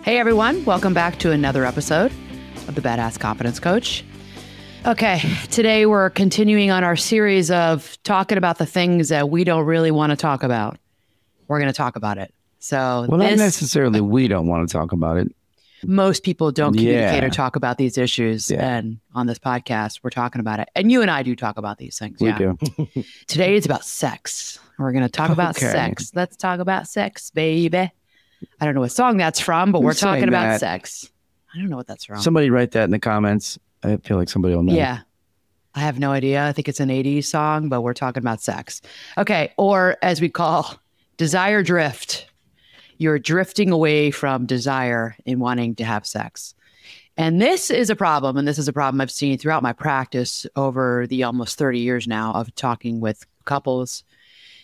Hey everyone, welcome back to another episode of the Badass Confidence Coach. Okay, today we're continuing on our series of talking about the things that we don't really want to talk about. We're going to talk about it. So, well, not necessarily we don't want to talk about it. Most people don't communicate or talk about these issues. And on this podcast, we're talking about it. And you and I do talk about these things. We do. Today it's about sex. We're going to talk about sex. Let's talk about sex, baby. I don't know what song that's from, but we're talking about sex. I don't know what that's from. Somebody write that in the comments. I feel like somebody will know. Yeah. I have no idea. I think it's an 80s song, but we're talking about sex. Okay. Or as we call desire drift. You're drifting away from desire in wanting to have sex. And this is a problem. And this is a problem I've seen throughout my practice over the almost 30 years now of talking with couples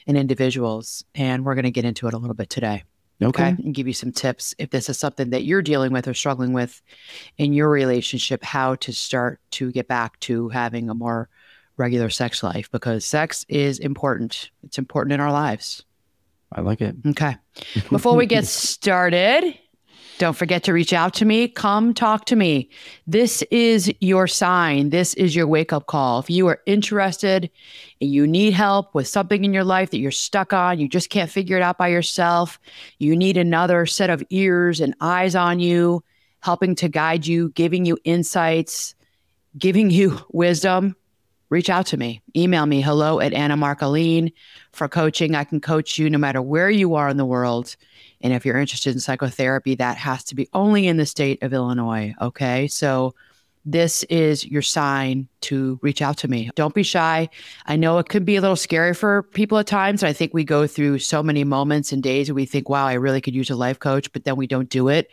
and individuals. And we're going to get into it a little bit today. Okay. And give you some tips if this is something that you're dealing with or struggling with in your relationship, how to start to get back to having a more regular sex life, because sex is important. It's important in our lives. I like it. Okay. Before we get started, don't forget to reach out to me. Come talk to me. This is your sign. This is your wake-up call. If you are interested and you need help with something in your life that you're stuck on, you just can't figure it out by yourself, you need another set of ears and eyes on you, helping to guide you, giving you insights, giving you wisdom, reach out to me. Email me, hello@AnnaMarcolene. For coaching, I can coach you no matter where you are in the world. And if you're interested in psychotherapy, that has to be only in the state of Illinois. Okay. So this is your sign to reach out to me. Don't be shy. I know it could be a little scary for people at times. I think we go through so many moments and days where we think, wow, I really could use a life coach, but then we don't do it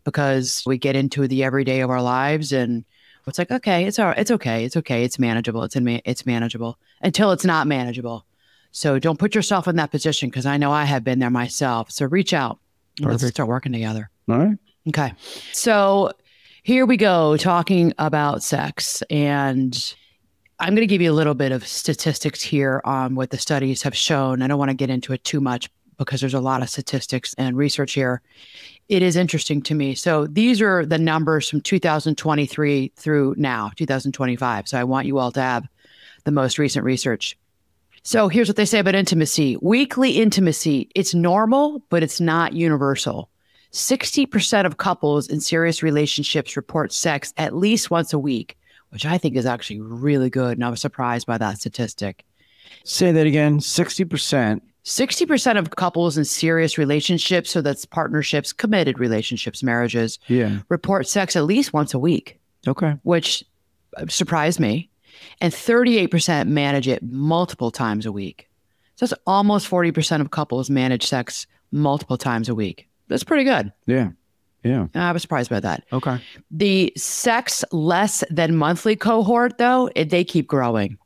because we get into the everyday of our lives and it's like, okay, it's all right. It's okay. It's okay. It's manageable. It's manageable until it's not manageable. So don't put yourself in that position because I know I have been there myself. So reach out. Let's start working together. All right. Okay. So here we go talking about sex. And I'm going to give you a little bit of statistics here on what the studies have shown. I don't want to get into it too much because there's a lot of statistics and research here. It is interesting to me. So these are the numbers from 2023 through now, 2025. So I want you all to have the most recent research. So here's what they say about intimacy. Weekly intimacy, it's normal, but it's not universal. 60% of couples in serious relationships report sex at least once a week, which I think is actually really good. And I was surprised by that statistic. Say that again, 60%. 60% of couples in serious relationships, so that's partnerships, committed relationships, marriages, report sex at least once a week. Okay. Which surprised me. And 38% manage it multiple times a week. So that's almost 40% of couples manage sex multiple times a week. That's pretty good. Yeah. Yeah. I was surprised by that. Okay. The sex less than monthly cohort, though, they keep growing.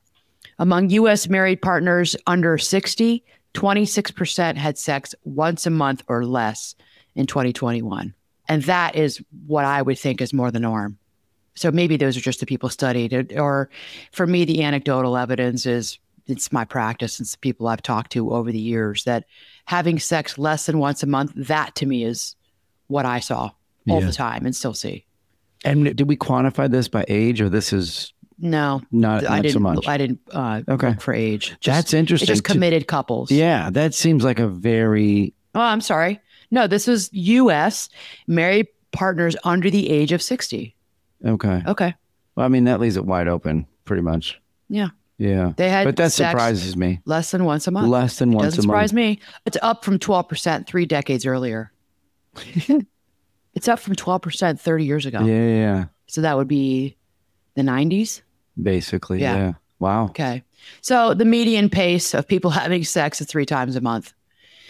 Among U.S. married partners under 60, 26% had sex once a month or less in 2021. And that is what I would think is more the norm. So maybe those are just the people studied. Or for me, the anecdotal evidence is, it's my practice. It's the people I've talked to over the years that having sex less than once a month, that to me is what I saw all the time and still see. And did we quantify this by age or this is... No, not so much. I didn't look for age. That's interesting. It's just committed couples. Yeah, that seems like a very... Oh, I'm sorry. No, this was U.S. married partners under the age of 60. Okay. Well, I mean, that leaves it wide open, pretty much. Yeah. Yeah. They had but that sex surprises me. Less than once a month. Less than once a month. Doesn't surprise me. It's up from 12% 3 decades earlier. It's up from 12% 30 years ago. Yeah. So that would be the 90s? Basically, yeah. Wow. Okay. So the median pace of people having sex is 3 times a month.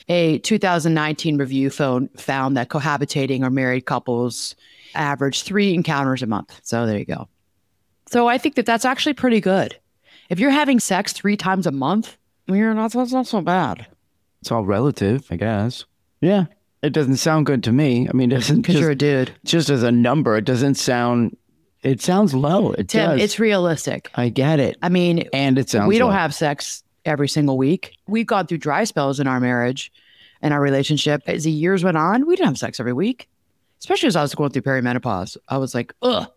A 2019 review found that cohabitating or married couples average 3 encounters a month. So there you go. So I think that that's actually pretty good. If you're having sex 3 times a month, that's not so bad. It's all relative, I guess. Yeah. It doesn't sound good to me. I mean, it doesn't because you're a dude. Just as a number, it doesn't sound... It sounds low. Tim, it's realistic. I get it. I mean, and it sounds we don't low. have sex every single week. We've gone through dry spells in our marriage and our relationship. As the years went on, we didn't have sex every week. especially as I was going through perimenopause. I was like, ugh,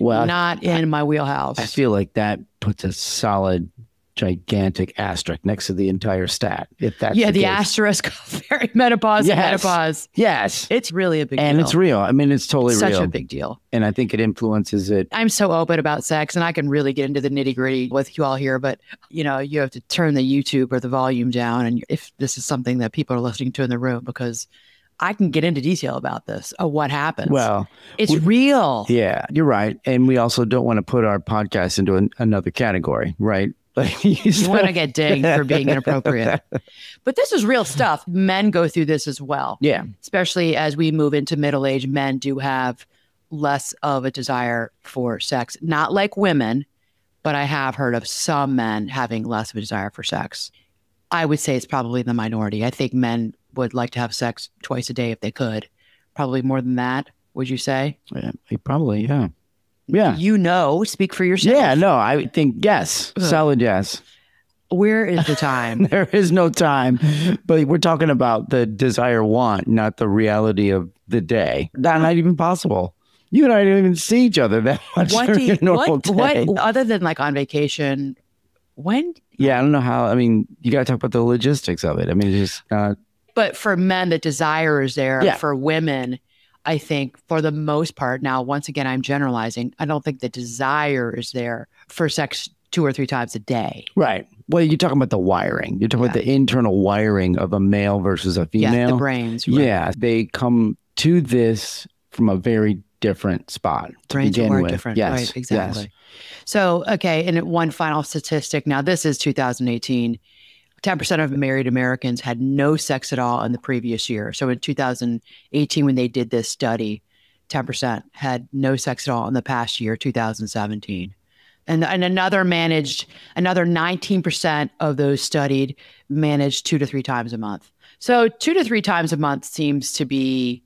Well, not in my wheelhouse. I feel like that puts a solid, gigantic asterisk next to the entire stat. If that's the case. asterisk of perimenopause and menopause. Yes. It's really a big deal. And it's real. I mean, it's totally real. Such a big deal. And I think it influences it. I'm so open about sex, and I can really get into the nitty gritty with you all here, but you have to turn the YouTube or the volume down. And if this is something that people are listening to in the room, because I can get into detail about this, of what happens. Well, it's real. Yeah, you're right. And we also don't want to put our podcast into another category, right? You want to get dinged for being inappropriate. But this is real stuff. Men go through this as well. Yeah. Especially as we move into middle age, men do have less of a desire for sex. Not like women, but I have heard of some men having less of a desire for sex. I would say it's probably the minority. I think men would like to have sex twice a day if they could. Probably more than that, would you say? Yeah, probably, yeah. Yeah. Speak for yourself. Yeah, no, I think yes. Solid yes. Where is the time? There is no time. But we're talking about the desire want, not the reality of the day. Not even possible. You and I don't even see each other that much during a normal day. What, other than like on vacation, when? Yeah, I don't know how. I mean, you got to talk about the logistics of it. I mean, it's just not. But for men, the desire is there. Yeah. For women, I think for the most part, now, once again, I'm generalizing. I don't think the desire is there for sex 2 or 3 times a day. Right. Well, you're talking about the wiring. You're talking about the internal wiring of a male versus a female. Yeah, the brains. Right. Yeah. They come to this from a very different spot to brains begin are with. Different. Yes. Right, exactly. Yes. So, okay. And one final statistic. Now, this is 2018. 10% of married Americans had no sex at all in the previous year. So in 2018, when they did this study, 10% had no sex at all in the past year, 2017. And another 19% of those studied managed 2 to 3 times a month. So 2 to 3 times a month seems to be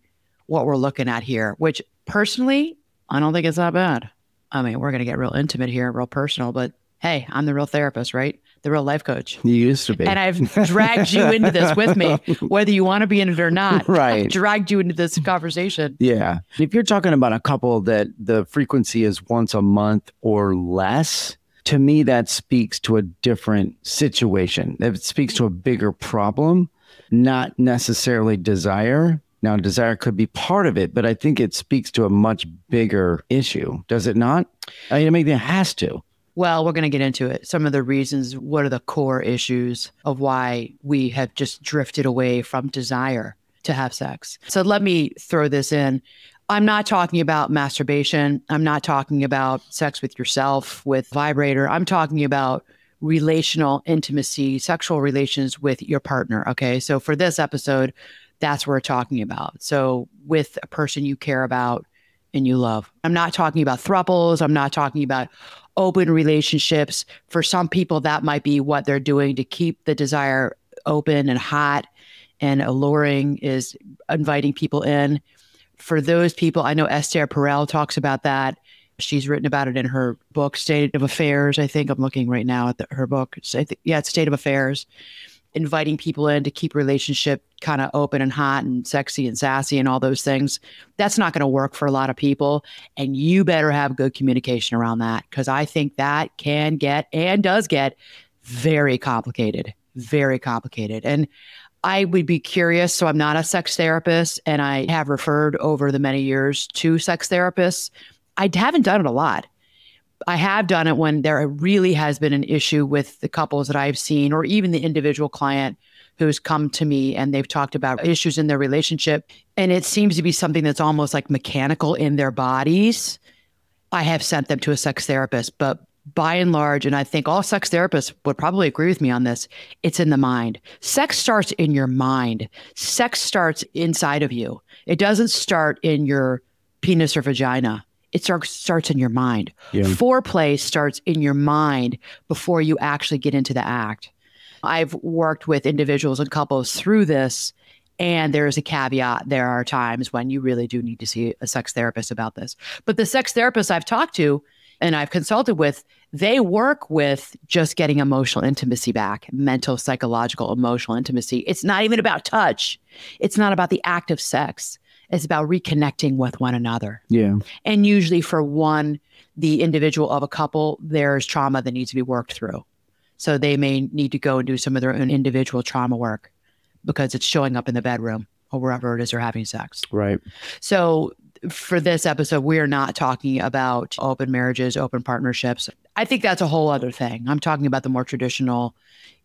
what we're looking at here, which personally, I don't think it's that bad. I mean, we're going to get real intimate here, real personal, but hey, I'm the real therapist, right? The real life coach. You used to be. And I've dragged you into this with me, whether you want to be in it or not. Right. I've dragged you into this conversation. Yeah. If you're talking about a couple that the frequency is once a month or less, to me, that speaks to a different situation. It speaks to a bigger problem, not necessarily desire. Now, desire could be part of it, but I think it speaks to a much bigger issue. Does it not? I mean, it has to. Well, we're going to get into it. Some of the reasons, what are the core issues of why we have just drifted away from desire to have sex. So let me throw this in. I'm not talking about masturbation. I'm not talking about sex with yourself, with vibrator. I'm talking about relational intimacy, sexual relations with your partner. Okay. So for this episode, that's what we're talking about. So with a person you care about and you love. I'm not talking about thruples. I'm not talking about open relationships. For some people, that might be what they're doing to keep the desire open and hot and alluring, is inviting people in. For those people, I know Esther Perel talks about that. She's written about it in her book, State of Affairs. I think I'm looking right now at her book. It's State of Affairs. Inviting people in to keep relationship kind of open and hot and sexy and sassy and all those things. That's not going to work for a lot of people. And you better have good communication around that, because I think that can get and does get very complicated, very complicated. And I would be curious. So I'm not a sex therapist, and I have referred over the many years to sex therapists. I haven't done it a lot. I have done it when there really has been an issue with the couples that I've seen, or even the individual client who's come to me and they've talked about issues in their relationship. And it seems to be something that's almost like mechanical in their bodies. I have sent them to a sex therapist, but by and large, and I think all sex therapists would probably agree with me on this, it's in the mind. Sex starts in your mind. Sex starts inside of you. It doesn't start in your penis or vagina. It starts in your mind. Yeah. Foreplay starts in your mind before you actually get into the act. I've worked with individuals and couples through this, and there is a caveat. There are times when you really do need to see a sex therapist about this. But the sex therapists I've talked to and I've consulted with, they work with just getting emotional intimacy back, mental, psychological, emotional intimacy. It's not even about touch. It's not about the act of sex. It's about reconnecting with one another. Yeah. And usually for one, the individual of a couple, there's trauma that needs to be worked through. So they may need to go and do some of their own individual trauma work because it's showing up in the bedroom or wherever it is they're having sex. Right. So for this episode, we are not talking about open marriages, open partnerships. I think that's a whole other thing. I'm talking about the more traditional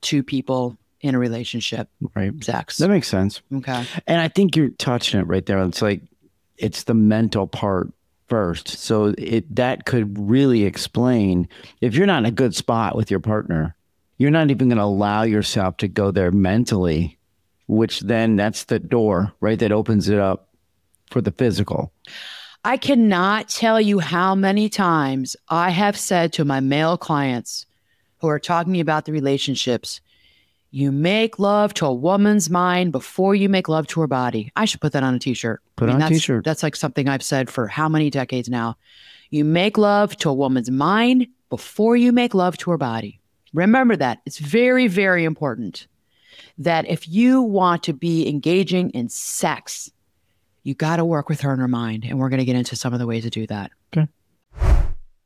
two people in a relationship, right? Sex. That makes sense. Okay. And I think you're touching it right there. It's like, it's the mental part first. So that could really explain if you're not in a good spot with your partner, you're not even going to allow yourself to go there mentally, which then that's the door, right? That opens it up for the physical. I cannot tell you how many times I have said to my male clients who are talking about the relationships, you make love to a woman's mind before you make love to her body. I should put that on a t-shirt. Put on a t-shirt. That's like something I've said for how many decades now. You make love to a woman's mind before you make love to her body. Remember that. It's very, very important that if you want to be engaging in sex, you got to work with her in her mind. And we're going to get into some of the ways to do that. Okay.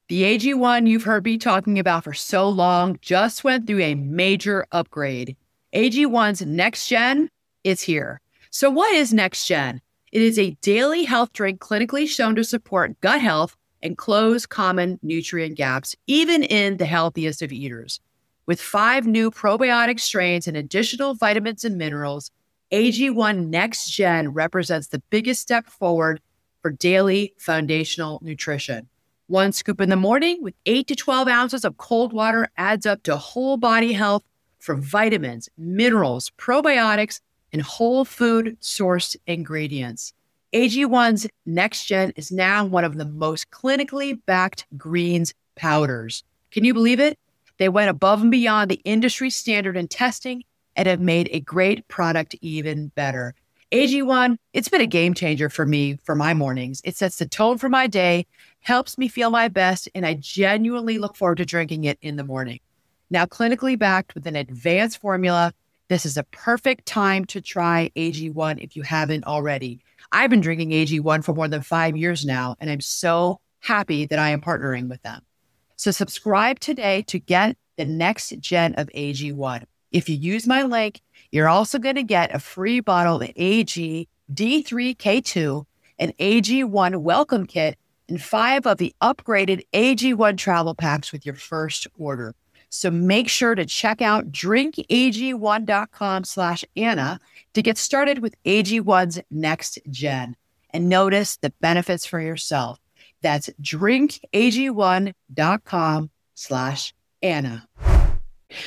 The AG1 you've heard me talking about for so long just went through a major upgrade. AG1's Next Gen is here. So what is Next Gen? It is a daily health drink clinically shown to support gut health and close common nutrient gaps, even in the healthiest of eaters. With 5 new probiotic strains and additional vitamins and minerals, AG1 Next Gen represents the biggest step forward for daily foundational nutrition. 1 scoop in the morning with 8 to 12 ounces of cold water adds up to whole body health from vitamins, minerals, probiotics, and whole food sourced ingredients. AG1's Next Gen is now one of the most clinically backed greens powders. Can you believe it? They went above and beyond the industry standard in testing and have made a great product even better. AG1, it's been a game changer for me for my mornings. It sets the tone for my day, helps me feel my best, and I genuinely look forward to drinking it in the morning. Now clinically backed with an advanced formula, this is a perfect time to try AG1 if you haven't already. I've been drinking AG1 for more than 5 years now, and I'm so happy that I am partnering with them. So subscribe today to get the Next Gen of AG1. If you use my link, you're also going to get a free bottle of AG D3K2, an AG1 welcome kit, and 5 of the upgraded AG1 travel packs with your first order. So make sure to check out drinkag1.com/Anna to get started with AG1's Next Gen and notice the benefits for yourself. That's drinkag1.com/Anna.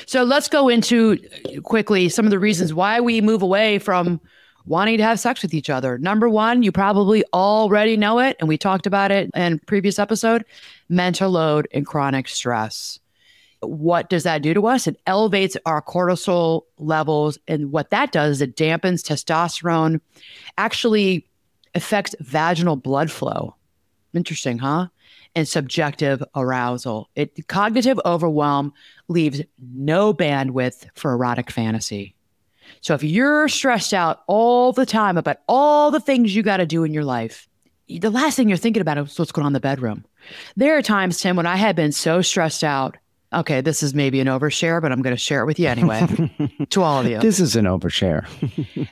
So let's go into quickly some of the reasons why we move away from wanting to have sex with each other. Number 1, you probably already know it, and we talked about it in previous episode, mental load and chronic stress. What does that do to us? It elevates our cortisol levels. And what that does is it dampens testosterone, actually affects vaginal blood flow. Interesting, huh? And subjective arousal. Cognitive overwhelm leaves no bandwidth for erotic fantasy. So if you're stressed out all the time about all the things you got to do in your life, the last thing you're thinking about is what's going on in the bedroom. There are times, Tim, when I have been so stressed out. Okay, this is maybe an overshare, but I'm going to share it with you anyway, to all of you. This is an overshare.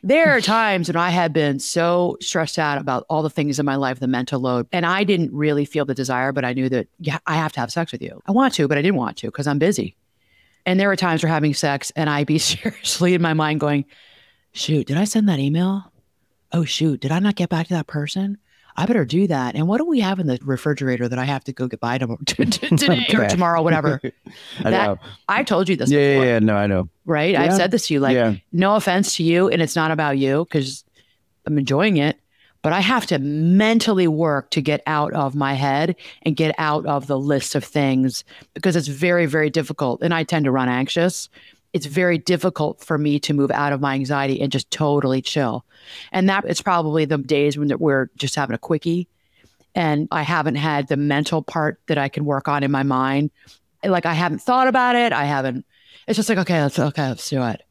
There are times when I have been so stressed out about all the things in my life, the mental load, and I didn't really feel the desire, but I knew that, yeah, I have to have sex with you. I want to, but I didn't want to because I'm busy. And there were times we're having sex and I'd be seriously in my mind going, shoot, did I send that email? Oh, shoot, did I not get back to that person? I better do that. And what do we have in the refrigerator that I have to go get by today or tomorrow, whatever? I told you this before. Yeah, no, I know. Right? Yeah. I've said this to you, no offense to you, and it's not about you because I'm enjoying it, but I have to mentally work to get out of my head and get out of the list of things because it's very, very difficult. And I tend to run anxious. It's very difficult for me to move out of my anxiety and just totally chill. And that it's probably the days when we're just having a quickie and I haven't had the mental part that I can work on in my mind. Like I haven't thought about it. It's just like, okay, let's do it.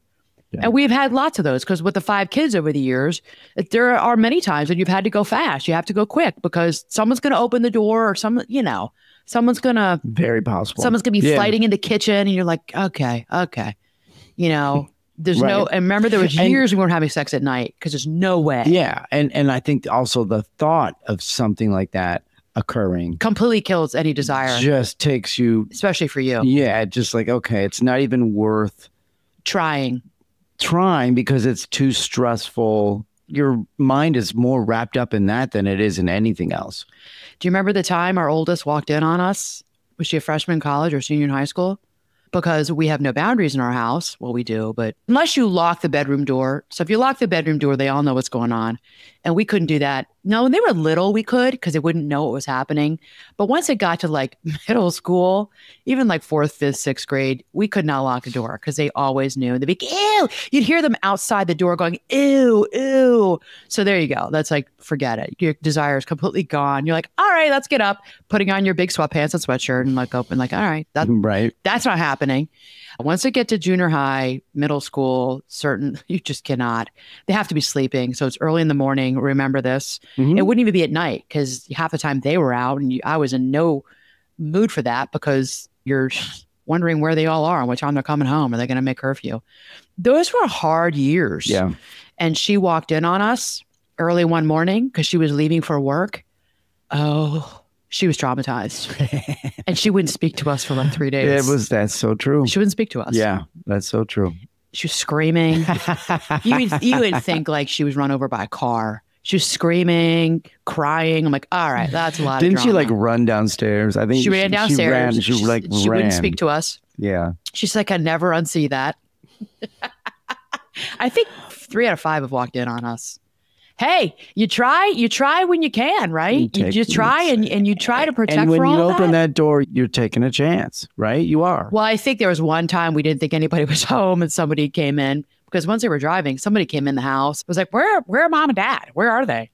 Yeah. And we've had lots of those because with the 5 kids over the years, there are many times when you've had to go fast. You have to go quick because someone's going to open the door or someone's going to. Very possible. Someone's going to be fighting in the kitchen and you're like, okay. There's Right. and remember there was years we weren't having sex at night because there's no way. Yeah. And I think also the thought of something like that occurring completely kills any desire. Just takes you. Especially for you. Yeah. Just like, okay, it's not even worth trying because it's too stressful. Your mind is more wrapped up in that than it is in anything else. Do you remember the time our oldest walked in on us? Was she a freshman in college or senior in high school? Because we have no boundaries in our house. Well, we do, but unless you lock the bedroom door. So if you lock the bedroom door, they all know what's going on. And we couldn't do that. No, when they were little, we could because they wouldn't know what was happening. But once it got to like middle school, even like 4th, 5th, 6th grade, we could not lock the door because they always knew. They'd be like, ew. You'd hear them outside the door going, ew, ew. So there you go. That's like, forget it. Your desire is completely gone. You're like, all right, let's get up, putting on your big sweatpants and sweatshirt and like open, like, all right, that's not happening. Once they get to junior high, middle school, you just cannot. They have to be sleeping. So it's early in the morning. Remember this. Mm-hmm. It wouldn't even be at night because half the time they were out and I was in no mood for that because you're wondering where they all are and what time they're coming home. Are they going to make curfew? Those were hard years. Yeah. And she walked in on us early one morning because she was leaving for work. Oh, she was traumatized and she wouldn't speak to us for like 3 days. That's so true. She wouldn't speak to us. Yeah, that's so true. She was screaming. you would think like she was run over by a car. She was screaming, crying. I'm like, all right, that's a lot Didn't of drama. she like run downstairs? I think she ran downstairs. She ran. Wouldn't speak to us. Yeah. She's like, I never unsee that. I think 3 out of 5 have walked in on us. Hey, you try when you can, right? You just try and you try to protect and when for all you that. open that door, you're taking a chance, right? You are. Well, I think there was one time we didn't think anybody was home and somebody came in because once they were driving, somebody came in the house. It was like, where are mom and dad? Where are they?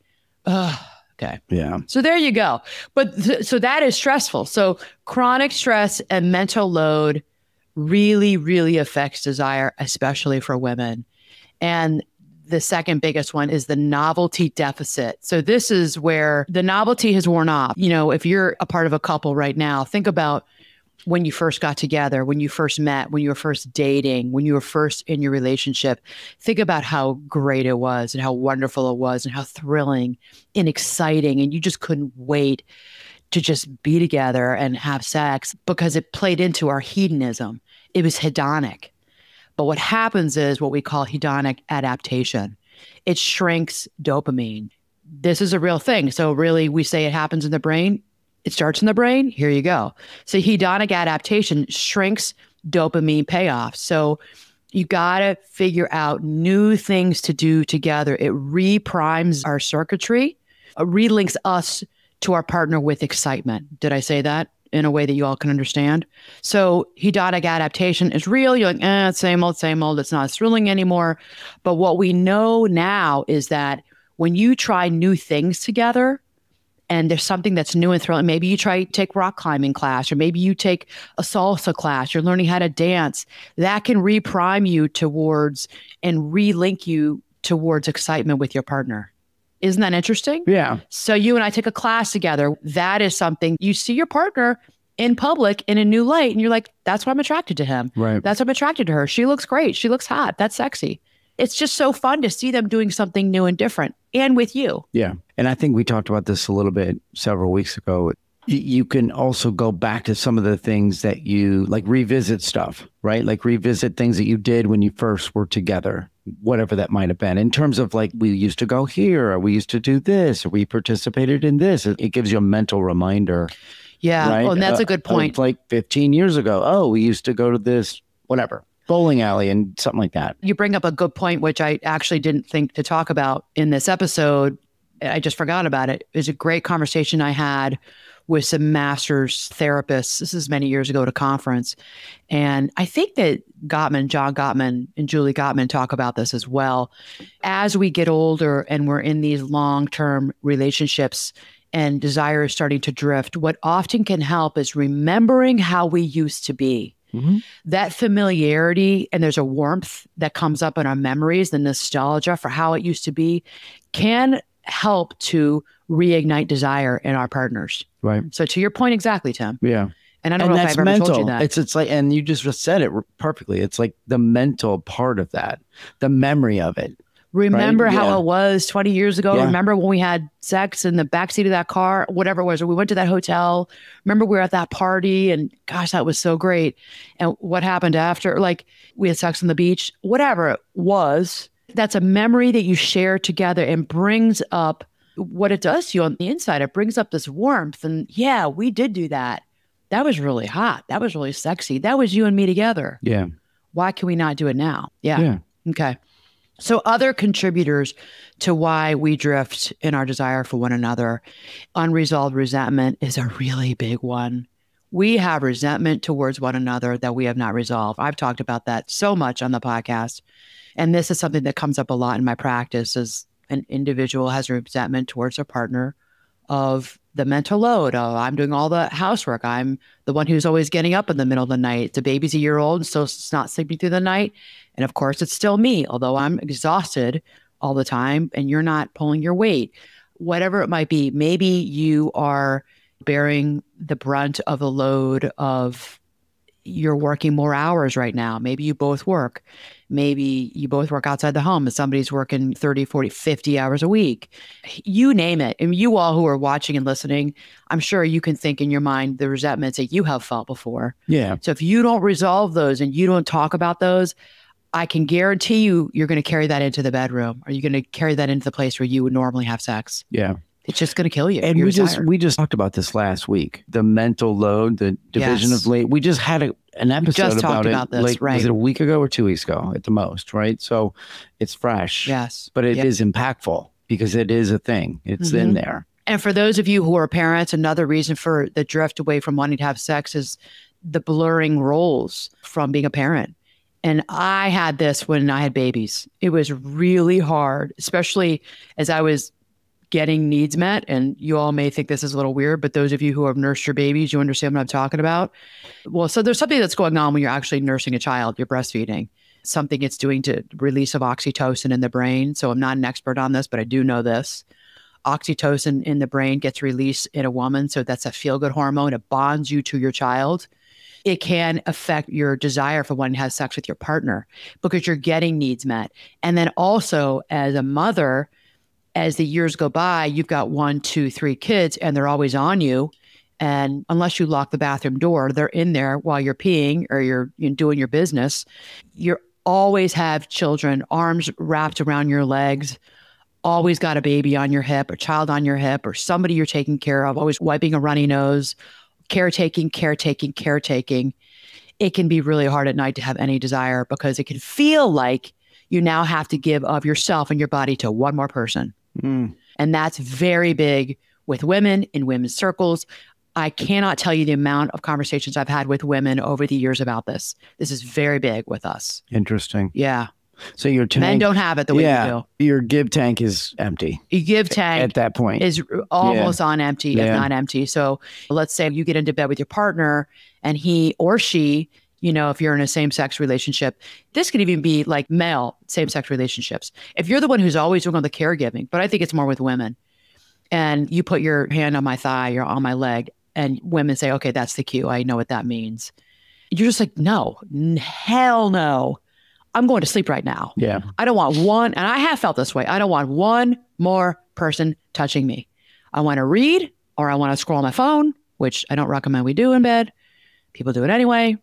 Okay. Yeah. So there you go. But so that is stressful. So chronic stress and mental load really, really affects desire, especially for women. And the second biggest one is the novelty deficit. So this is where the novelty has worn off. If you're a part of a couple right now, think about when you first got together, when you first met, when you were first dating, when you were first in your relationship. Think about how great it was and how wonderful it was and how thrilling and exciting. And you just couldn't wait to just be together and have sex because it played into our hedonism. It was hedonic. But what happens is what we call hedonic adaptation. It shrinks dopamine. This is a real thing. So really, we say it happens in the brain. It starts in the brain. Here you go. So hedonic adaptation shrinks dopamine payoff. So you got to figure out new things to do together. It reprimes our circuitry, relinks us to our partner with excitement. Did I say that in a way that you all can understand? So hedonic adaptation is real. You're like, same old, same old. It's not thrilling anymore. But what we know now is that when you try new things together and there's something that's new and thrilling, maybe you take rock climbing class, or maybe you take a salsa class, you're learning how to dance, that can reprime you towards and relink you towards excitement with your partner. Isn't that interesting? Yeah. So you and I take a class together. That is something you see your partner in public in a new light. And you're like, that's why I'm attracted to him. Right. That's why I'm attracted to her. She looks great. She looks hot. That's sexy. It's just so fun to see them doing something new and different and with you. Yeah. And I think we talked about this a little bit several weeks ago. You can also go back to some of the things that you like, revisit stuff, right? Like revisit things that you did when you first were together, whatever that might have been, in terms of like, we used to go here, or we used to do this, or we participated in this. It gives you a mental reminder. Yeah. Right? Well, and that's a good point. Like 15 years ago, oh, we used to go to this, whatever, bowling alley and something like that. You bring up a good point, which I actually didn't think to talk about in this episode. I just forgot about it. It was a great conversation I had with some master's therapists. This is many years ago at a conference. And I think that John Gottman and Julie Gottman talk about this as well. As we get older and we're in these long-term relationships and desire is starting to drift, what often can help is remembering how we used to be. That familiarity, and there's a warmth that comes up in our memories, the nostalgia for how it used to be, can help to reignite desire in our partners. Right. So to your point exactly, Tim. Yeah. And I don't know if I've ever told you that. It's like, and you just said it perfectly. It's like the mental part of that, the memory of it. Remember how it was 20 years ago? Yeah. Remember when we had sex in the backseat of that car, whatever it was, or we went to that hotel. Remember we were at that party and gosh, that was so great. And what happened after? Like we had sex on the beach, whatever it was. That's a memory that you share together and brings up what it does to you on the inside. It brings up this warmth. And yeah, we did do that. That was really hot. That was really sexy. That was you and me together. Yeah. Why can we not do it now? Yeah. Okay. So other contributors to why we drift in our desire for one another, unresolved resentment is a really big one. We have resentment towards one another that we have not resolved. I've talked about that so much on the podcast. And this is something that comes up a lot in my practice as an individual has resentment towards their partner of the mental load. Oh, I'm doing all the housework. I'm the one who's always getting up in the middle of the night. The baby's a year old and still it's not sleeping through the night. And of course, it's still me, although I'm exhausted all the time and you're not pulling your weight. Whatever it might be, maybe you are bearing the brunt of the load of you're working more hours right now. Maybe you both work. Maybe you both work outside the home and somebody's working 30, 40, 50 hours a week. You name it. And you all who are watching and listening, I'm sure you can think in your mind the resentments that you have felt before. Yeah. So if you don't resolve those and you don't talk about those, I can guarantee you're going to carry that into the bedroom, or you're going to carry that into the place where you would normally have sex. Yeah. It's just going to kill you. And we just talked about this last week. The mental load, the division of labor. We just had an episode about this, like, right? Was it a week ago or 2 weeks ago at the most, right? So it's fresh. Yes. But it is impactful because it is a thing. It's in there. And for those of you who are parents, another reason for the drift away from wanting to have sex is the blurring roles from being a parent. And I had this when I had babies. It was really hard, especially as I was getting needs met. And you all may think this is a little weird, but those of you who have nursed your babies, you understand what I'm talking about. Well, so there's something that's going on when you're actually nursing a child, you're breastfeeding, something it's doing to release of oxytocin in the brain. So I'm not an expert on this, but I do know this. Oxytocin in the brain gets released in a woman. So that's a feel-good hormone. It bonds you to your child. It can affect your desire for wanting to have sex with your partner because you're getting needs met. And then also as a mother, as the years go by, you've got 1, 2, 3 kids and they're always on you. And unless you lock the bathroom door, they're in there while you're peeing or you're doing your business. You always have children, arms wrapped around your legs, always got a baby on your hip, a child on your hip, or somebody you're taking care of, always wiping a runny nose, caretaking. It can be really hard at night to have any desire because it can feel like you now have to give of yourself and your body to one more person. And that's very big with women in women's circles. I cannot tell you the amount of conversations I've had with women over the years about this. This is very big with us. Interesting. Yeah. So your tank, men don't have it the way you do. Your give tank is empty. Your give tank at that point is almost on empty, if not empty. So let's say you get into bed with your partner and he or she, if you're in a same-sex relationship, this could even be like male same-sex relationships. If you're the one who's always doing all the caregiving, but I think it's more with women, and you put your hand on my thigh or on my leg, and women say, okay, that's the cue. I know what that means. You're just like, no, hell no. I'm going to sleep right now. Yeah. I don't want one, and I have felt this way. I don't want one more person touching me. I want to read or I want to scroll on my phone, which I don't recommend we do in bed. People do it anyway.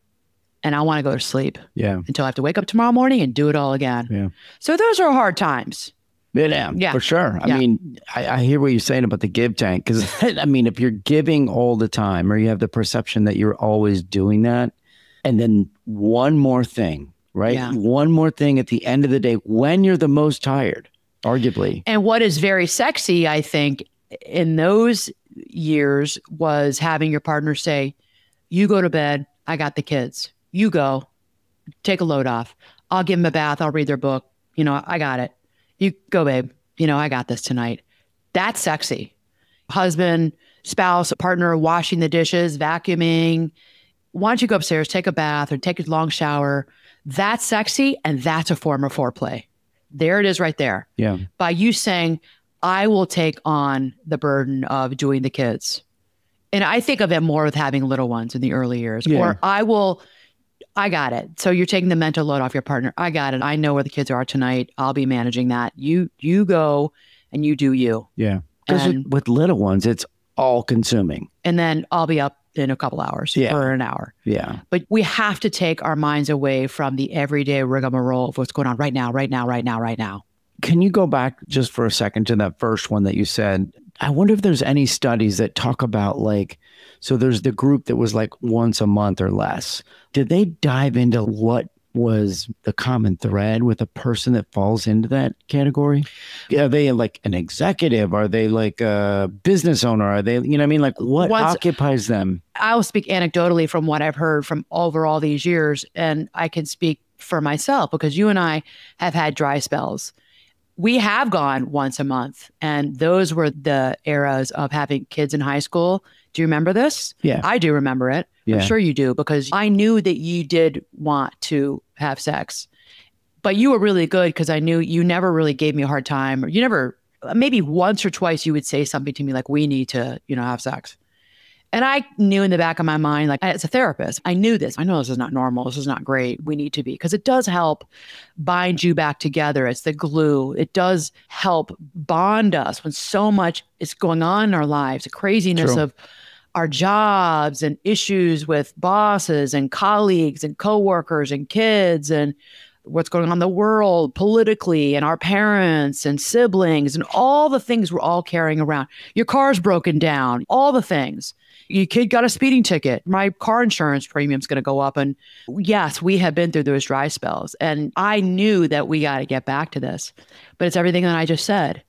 And I want to go to sleep until I have to wake up tomorrow morning and do it all again. Yeah. So those are hard times. Yeah, for sure. I mean, I hear what you're saying about the give tank because, I mean, if you're giving all the time or you have the perception that you're always doing that, and then one more thing, right? Yeah. One more thing at the end of the day when you're the most tired, arguably. And what is very sexy, I think, in those years was having your partner say, you go to bed, I got the kids. You go, take a load off. I'll give them a bath. I'll read their book. I got it. You go, babe. I got this tonight. That's sexy. Husband, spouse, partner, washing the dishes, vacuuming. why don't you go upstairs, take a bath or take a long shower? That's sexy. And that's a form of foreplay. There it is right there. Yeah. By you saying, I will take on the burden of doing the kids. And I think of it more with having little ones in the early years. Yeah. Or I got it. So you're taking the mental load off your partner. I got it. I know where the kids are tonight. I'll be managing that. You go and you do you. Yeah. Because with little ones, it's all consuming. And then I'll be up in a couple hours or an hour. Yeah. But we have to take our minds away from the everyday rigmarole of what's going on right now. Can you go back just for a second to that first one that you said? I wonder if there's any studies that talk about like, so there's the group that was like once a month or less. Did they dive into what was the common thread with a person that falls into that category? Are they like an executive? Are they like a business owner? Are they, you know what I mean? Like what occupies them? I'll speak anecdotally from what I've heard from over all these years. And I can speak for myself because you and I have had dry spells. We have gone once a month, and those were the eras of having kids in high school. Do you remember this? Yeah. I do remember it. Yeah. I'm sure you do, because I knew that you did want to have sex, but you were really good because I knew you never really gave me a hard time, or you never, maybe once or twice you would say something to me like, we need to, have sex. And I knew in the back of my mind, like as a therapist, I knew this. I know this is not normal. This is not great. We need to be, because it does help bind you back together. It's the glue. It does help bond us when so much is going on in our lives, the craziness of our jobs and issues with bosses and colleagues and coworkers and kids and what's going on in the world politically and our parents and siblings and all the things we're all carrying around. Your car's broken down, all the things. Your kid got a speeding ticket. My car insurance premium's going to go up. And yes, we have been through those dry spells. And I knew that we got to get back to this. But it's everything that I just said.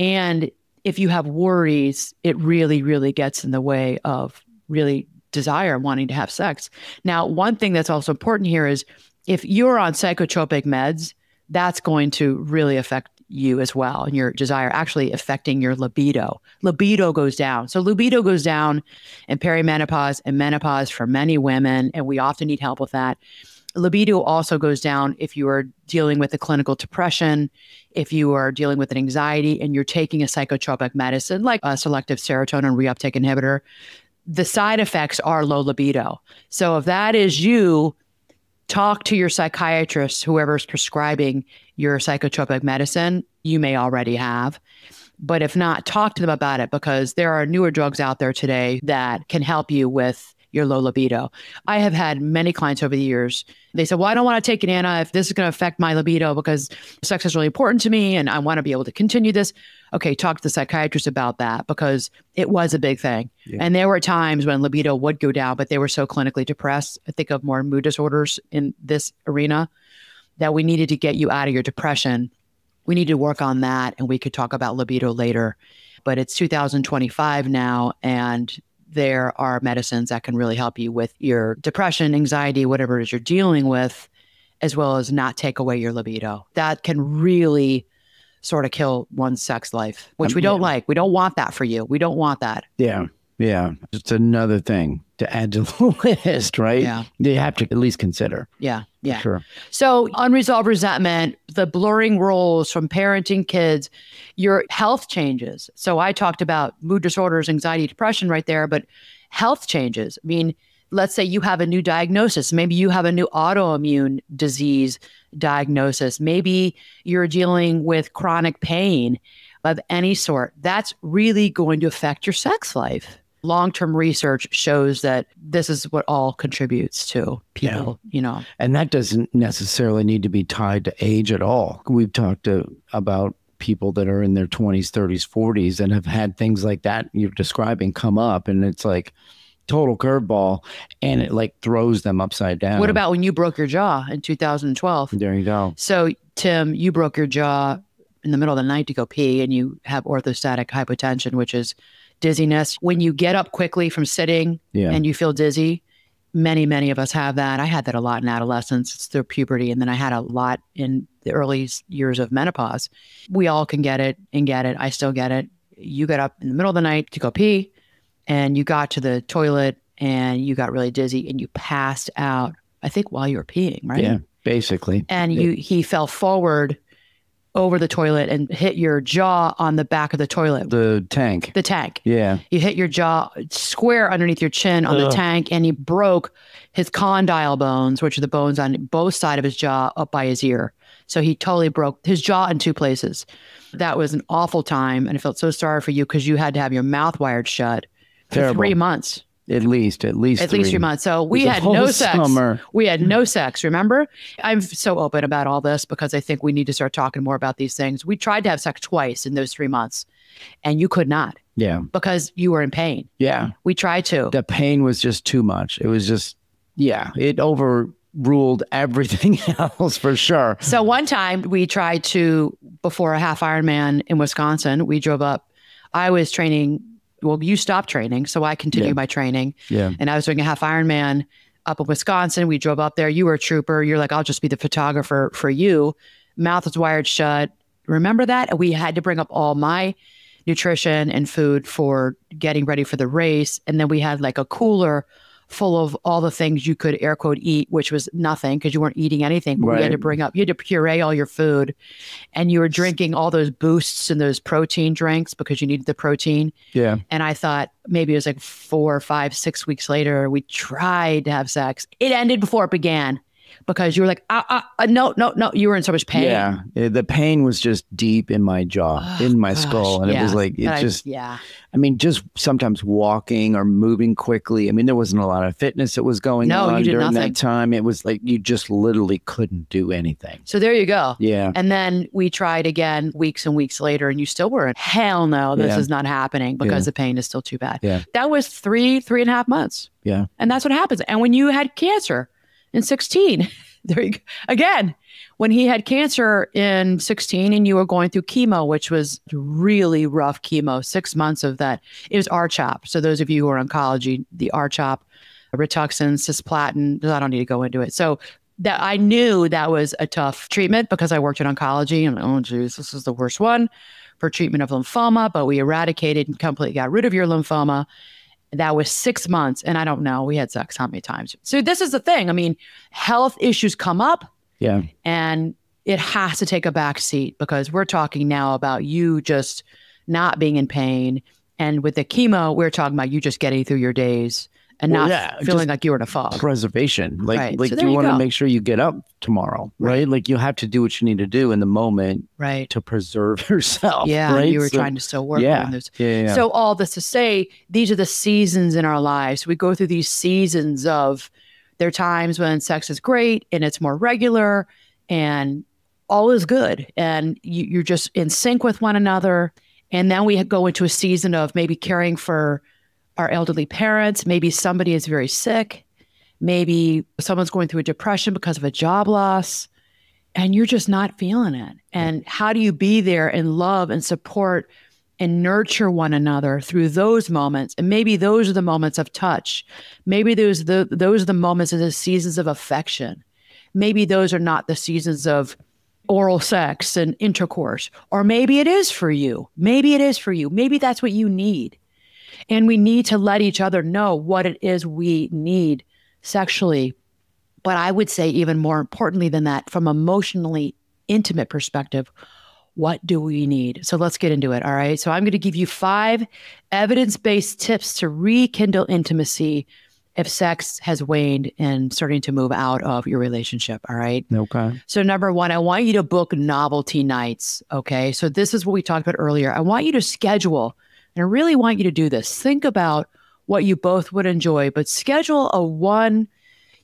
And if you have worries, it really, really gets in the way of really desire and wanting to have sex. Now, one thing that's also important here is if you're on psychotropic meds, that's going to really affect you as well, and your desire actually affecting your libido. Libido goes down. So libido goes down in perimenopause and menopause for many women, and we often need help with that. Libido also goes down if you are dealing with a clinical depression, if you are dealing with an anxiety and you're taking a psychotropic medicine like a selective serotonin reuptake inhibitor. The side effects are low libido. So if that is you, talk to your psychiatrist, whoever's prescribing your psychotropic medicine. You may already have. But if not, talk to them about it, because there are newer drugs out there today that can help you with your low libido. I have had many clients over the years. They said, well, I don't want to take an Anna if this is going to affect my libido because sex is really important to me and I want to be able to continue this. Okay, talk to the psychiatrist about that, because it was a big thing. Yeah. And there were times when libido would go down, but they were so clinically depressed. I think of more mood disorders in this arena, that we needed to get you out of your depression. We need to work on that, and we could talk about libido later. But it's 2025 now, and there are medicines that can really help you with your depression, anxiety, whatever it is you're dealing with, as well as not take away your libido. That can really sort of kill one's sex life, which we don't like. We don't want that for you. We don't want that. Yeah. Yeah. It's another thing to add to the list, right? Yeah. You have to at least consider. Yeah. Yeah. Sure. So unresolved resentment, the blurring roles from parenting kids, your health changes. So I talked about mood disorders, anxiety, depression right there, but health changes. I mean, let's say you have a new diagnosis. Maybe you have a new autoimmune disease diagnosis. Maybe you're dealing with chronic pain of any sort. That's really going to affect your sex life. Long-term research shows that this is what all contributes to people, And that doesn't necessarily need to be tied to age at all. We've talked about people that are in their 20s, 30s, 40s and have had things like that you're describing come up, and it's like total curveball, and it like throws them upside down. What about when you broke your jaw in 2012? There you go. So, Tim, you broke your jaw in the middle of the night to go pee, and you have orthostatic hypotension, which is dizziness. When you get up quickly from sitting and you feel dizzy, many of us have that. I had that a lot in adolescence. It's through puberty. And then I had a lot in the early years of menopause. We all can get it and get it. I still get it. You got up in the middle of the night to go pee, and you got to the toilet and you got really dizzy and you passed out, I think while you were peeing, right? Yeah, basically. And he fell forward over the toilet and hit your jaw on the back of the toilet. The tank. The tank. Yeah. You hit your jaw square underneath your chin on the tank, and he broke his condyle bones, which are the bones on both sides of his jaw up by his ear. So he totally broke his jaw in two places. That was an awful time, and I felt so sorry for you because you had to have your mouth wired shut for 3 months. At least 3 months. So we had no sex. Summer. We had no sex, remember? I'm so open about all this because I think we need to start talking more about these things. We tried to have sex twice in those 3 months, and you could not. Yeah. Because you were in pain. Yeah. We tried to. The pain was just too much. It was just, it overruled everything else for sure. So one time we tried to, before a half Ironman in Wisconsin, we drove up. I was training. Well, you stopped training, so I continued my training. Yeah. And I was doing a half Ironman up in Wisconsin. We drove up there. You were a trooper. You're like, I'll just be the photographer for you. Mouth was wired shut. Remember that? And we had to bring up all my nutrition and food for getting ready for the race. And then we had like a cooler full of all the things you could air quote eat, which was nothing because you weren't eating anything. But we had to bring up, you had to puree all your food, and you were drinking all those boosts and those protein drinks because you needed the protein. Yeah. And I thought maybe it was like 4, 5, 6 weeks later, we tried to have sex. It ended before it began because you were like, no. You were in so much pain. Yeah. The pain was just deep in my jaw, in my skull. And it was like, I mean, just sometimes walking or moving quickly. I mean, there wasn't a lot of fitness that was going on during that time. It was like, you just literally couldn't do anything. So there you go. Yeah. And then we tried again weeks and weeks later, and you still were in, hell no, this is not happening because the pain is still too bad. Yeah. That was 3.5 months. Yeah. And that's what happens. And when you had cancer in 16, there you go. Again, when he had cancer in 16 and you were going through chemo, which was really rough chemo, 6 months of that, it was R-CHOP. So those of you who are oncology, the R-CHOP, Rituxan, cisplatin, I don't need to go into it. So that I knew that was a tough treatment because I worked in oncology. And oh, geez, this is the worst one for treatment of lymphoma, but we eradicated and completely got rid of your lymphoma. That was 6 months. And I don't know, we had sex how many times? So this is the thing. I mean, health issues come up. Yeah. And it has to take a back seat because we're talking now about you just not being in pain. And with the chemo, we're talking about you just getting through your days and not feeling like you were in a fog. Preservation. Like So you want to make sure you get up tomorrow, right? Like you have to do what you need to do in the moment to preserve yourself. Yeah. Right? You were trying to still work on those. Yeah. So all this to say, these are the seasons in our lives. We go through these seasons of, there are times when sex is great and it's more regular and all is good. And you're just in sync with one another. And then we go into a season of maybe caring for our elderly parents. Maybe somebody is very sick. Maybe someone's going through a depression because of a job loss and you're just not feeling it. And how do you be there and love and support and nurture one another through those moments? And maybe those are the moments of touch. Maybe those are the moments of the seasons of affection. Maybe those are not the seasons of oral sex and intercourse. Or maybe it is for you. Maybe it is for you. Maybe that's what you need. And we need to let each other know what it is we need sexually. But I would say even more importantly than that, from emotionally intimate perspective, what do we need? So let's get into it. All right. So I'm going to give you 5 evidence-based tips to rekindle intimacy if sex has waned and starting to move out of your relationship. All right. Okay. So number 1, I want you to book novelty nights. Okay. So this is what we talked about earlier. I want you to schedule, and I really want you to do this. Think about what you both would enjoy, but schedule a one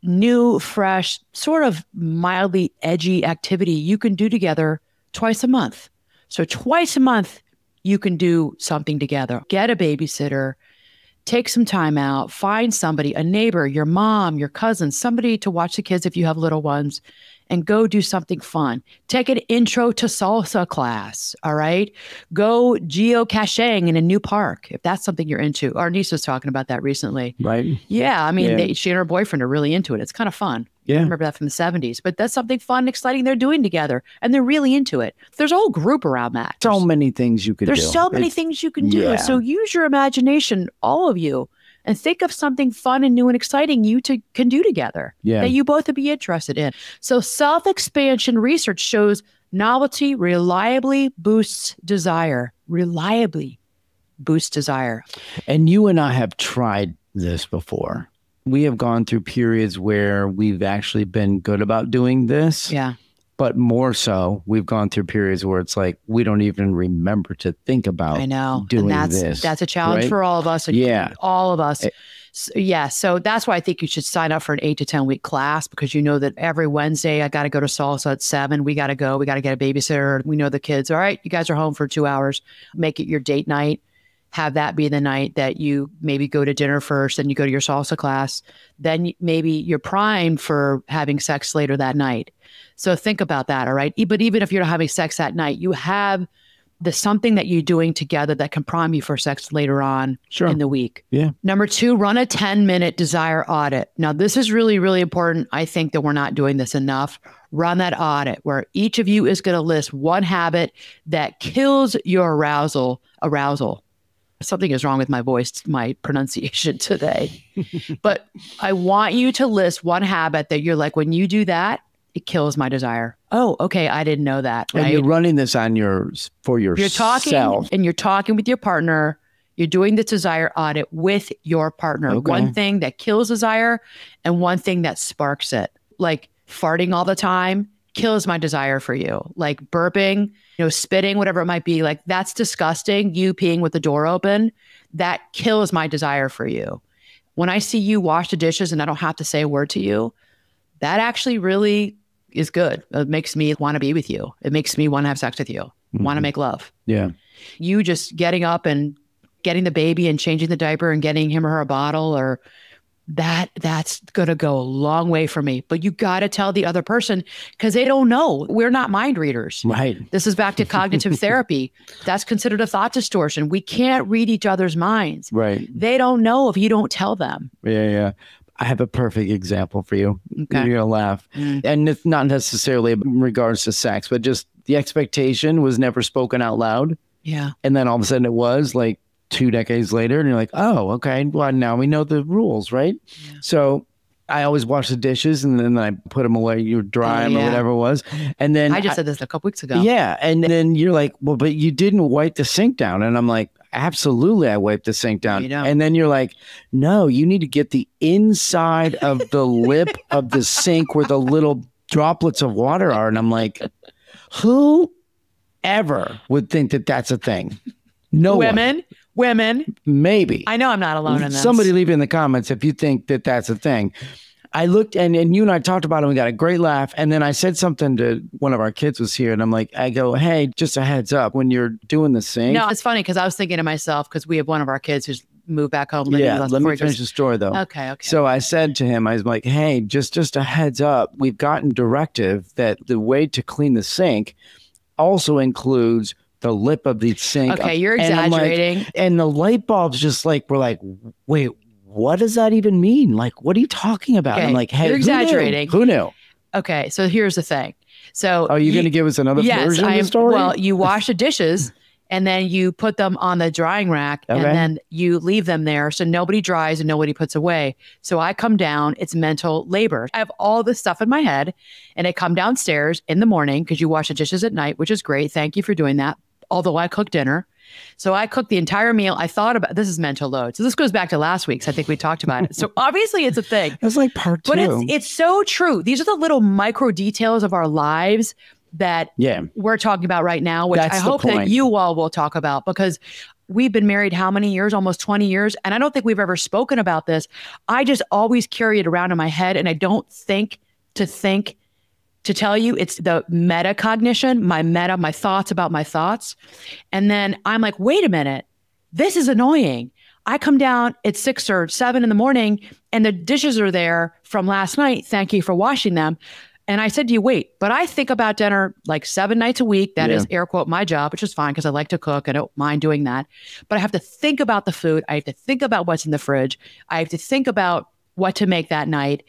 new, fresh, sort of mildly edgy activity you can do together twice a month. So twice a month, you can do something together. Get a babysitter, take some time out, find somebody, a neighbor, your mom, your cousin, somebody to watch the kids if you have little ones, and go do something fun. Take an intro to salsa class, all right? Go geocaching in a new park, if that's something you're into. Our niece was talking about that recently. Right. Yeah, I mean, she and her boyfriend are really into it. It's kind of fun. Yeah. I remember that from the 70s. But that's something fun and exciting they're doing together, and they're really into it. There's a whole group around that. So many things you could do. There's so many things you can do. So use your imagination, all of you, and think of something fun and new and exciting you can do together that you both would be interested in. So self-expansion research shows novelty reliably boosts desire. Reliably boosts desire. And you and I have tried this before. We have gone through periods where we've actually been good about doing this. Yeah. But more so, we've gone through periods where it's like, we don't even remember to think about doing this. That's a challenge for all of us. All of us. So that's why I think you should sign up for an 8 to 10 week class, because you know that every Wednesday I got to go to salsa at 7. We got to go. We got to get a babysitter. We know the kids. All right, you guys are home for 2 hours. Make it your date night. Have that be the night that you maybe go to dinner first, then you go to your salsa class. Then maybe you're primed for having sex later that night. So think about that, all right? But even if you're not having sex that night, you have something that you're doing together that can prime you for sex later on in the week. Yeah. Number 2, run a 10-minute desire audit. Now, this is really, really important. I think that we're not doing this enough. Run that audit where each of you is going to list one habit that kills your arousal. Something is wrong with my voice, my pronunciation today. But I want you to list one habit that you're like, when you do that, it kills my desire. Oh, okay. I didn't know that. Right? And you're running this on for yourself. You're talking with your partner. You're doing the desire audit with your partner. Okay. One thing that kills desire and one thing that sparks it. Like farting all the time kills my desire for you. Like burping, spitting, whatever it might be. Like that's disgusting. You peeing with the door open, that kills my desire for you. When I see you wash the dishes and I don't have to say a word to you, that actually really is good. It makes me want to be with you. It makes me want to have sex with you, want to make love. Yeah. You just getting up and getting the baby and changing the diaper and getting him or her a bottle, or that's going to go a long way for me. But you got to tell the other person, because they don't know. We're not mind readers. Right. This is back to cognitive therapy. That's considered a thought distortion. We can't read each other's minds. Right. They don't know if you don't tell them. Yeah. I have a perfect example for you. Okay. You're going to laugh. And it's not necessarily in regards to sex, but just the expectation was never spoken out loud. Yeah. And then all of a sudden it was like 2 decades later, and you're like, oh, okay. Well, now we know the rules, right? Yeah. So I always wash the dishes and then I put them away, you dry them or whatever it was. And then I just said this a couple weeks ago. Yeah. And then you're like, well, but you didn't wipe the sink down. And I'm like, absolutely, I wiped the sink down. And then you're like, no, you need to get the inside of the lip of the sink where the little droplets of water are. And I'm like, who ever would think that that's a thing? No Women. Maybe. I know I'm not alone in this. Somebody leave in the comments if you think that that's a thing. I looked and you and I talked about it and we got a great laugh. And then I said something to one of our kids was here and I'm like, I go, hey, just a heads up when you're doing the sink. No, it's funny because I was thinking to myself, because we have one of our kids who's moved back home. Let me finish the story though. Okay. So I said to him, I was like, hey, just a heads up. We've gotten directive that the way to clean the sink also includes the lip of the sink. Okay, you're exaggerating. And the light bulbs just like, we're like, wait, what does that even mean? Like, what are you talking about? Okay, I'm like, hey, you're exaggerating. Who knew? Okay, so here's the thing. So are you going to give us another version of the story? Well, you wash the dishes and then you put them on the drying rack and then you leave them there so nobody dries and nobody puts away. So I come down, it's mental labor. I have all this stuff in my head and I come downstairs in the morning because you wash the dishes at night, which is great. Thank you for doing that. Although I cook dinner. So I cooked the entire meal. I thought about, this is mental load. So this goes back to last week's. I think we talked about it. So obviously it's a thing. It's like part 2. But it's so true. These are the little micro details of our lives that we're talking about right now, which I hope that you all will talk about, because we've been married how many years? Almost 20 years. And I don't think we've ever spoken about this. I just always carry it around in my head and I don't think to tell you. It's the metacognition, my thoughts about my thoughts. And then I'm like, wait a minute, this is annoying. I come down at 6 or 7 in the morning and the dishes are there from last night. Thank you for washing them. And I said to you, wait, but I think about dinner like 7 nights a week. That is air quote my job, which is fine because I like to cook. I don't mind doing that. But I have to think about the food. I have to think about what's in the fridge. I have to think about what to make that night.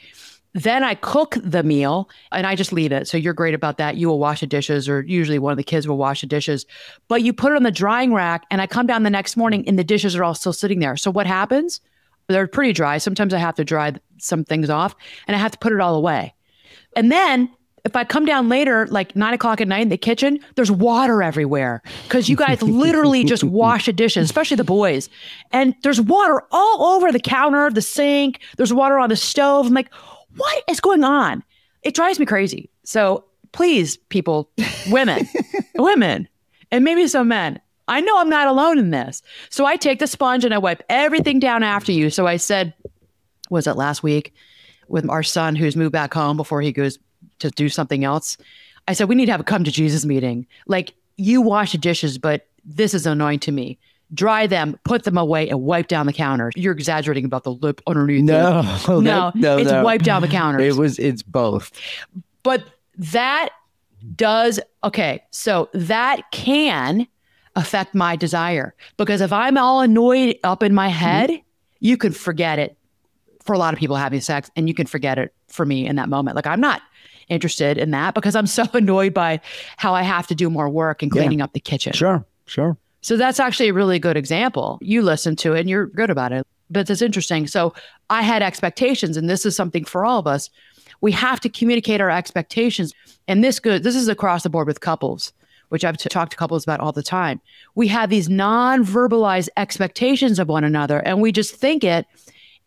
Then I cook the meal and I just leave it. So you're great about that. You will wash the dishes, or usually one of the kids will wash the dishes, but you put it on the drying rack and I come down the next morning and the dishes are all still sitting there. So what happens? They're pretty dry. Sometimes I have to dry some things off and I have to put it all away. And then if I come down later, like 9 o'clock at night in the kitchen, there's water everywhere because you guys literally just wash the dishes, especially the boys. And there's water all over the counter, the sink. There's water on the stove. I'm like, what is going on? It drives me crazy. So please, people, women, and maybe some men, I know I'm not alone in this. So I take the sponge and I wipe everything down after you. So I said, was it last week with our son who's moved back home before he goes to do something else? I said, we need to have a come to Jesus meeting. Like, you wash the dishes, but this is annoying to me. Dry them, put them away, and wipe down the counters. You're exaggerating about the lip underneath. No, it's wipe down the counters. It's both. But that does, okay, so that can affect my desire. Because if I'm all annoyed up in my head, you can forget it for a lot of people having sex, and you can forget it for me in that moment. Like, I'm not interested in that because I'm so annoyed by how I have to do more work and cleaning up the kitchen. Sure. So that's actually a really good example. You listen to it and you're good about it, but it's interesting. So I had expectations, and this is something for all of us. We have to communicate our expectations. And this is across the board with couples, which I've talked to couples about all the time. We have these non-verbalized expectations of one another, and we just think it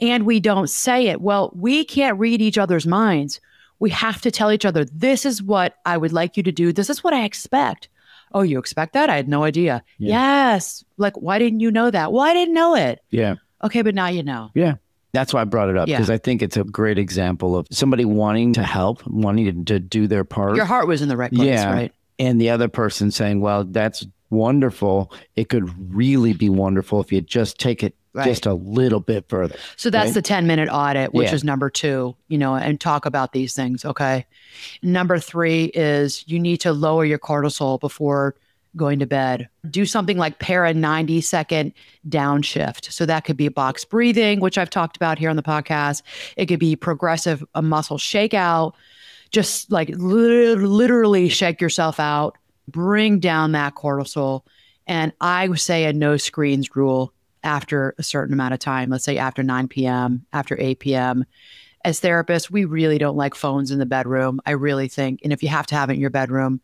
and we don't say it. Well, we can't read each other's minds. We have to tell each other, this is what I would like you to do. This is what I expect. Oh, you expect that? I had no idea. Yeah. Yes. Like, why didn't you know that? Well, I didn't know it. Yeah. Okay, but now you know. Yeah. That's why I brought it up, because I think it's a great example of somebody wanting to help, wanting to do their part. Your heart was in the right place, right? And the other person saying, well, that's wonderful. It could really be wonderful if you just take it just a little bit further. So that's the 10-minute audit, which is number 2, and talk about these things. Okay. Number 3 is you need to lower your cortisol before going to bed. Do something like pair a 90-second downshift. So that could be box breathing, which I've talked about here on the podcast. It could be progressive muscle shakeout. Just like literally shake yourself out, bring down that cortisol. And I would say a no screens rule after a certain amount of time, let's say after 9 p.m., after 8 p.m. As therapists, we really don't like phones in the bedroom. I really think, and if you have to have it in your bedroom,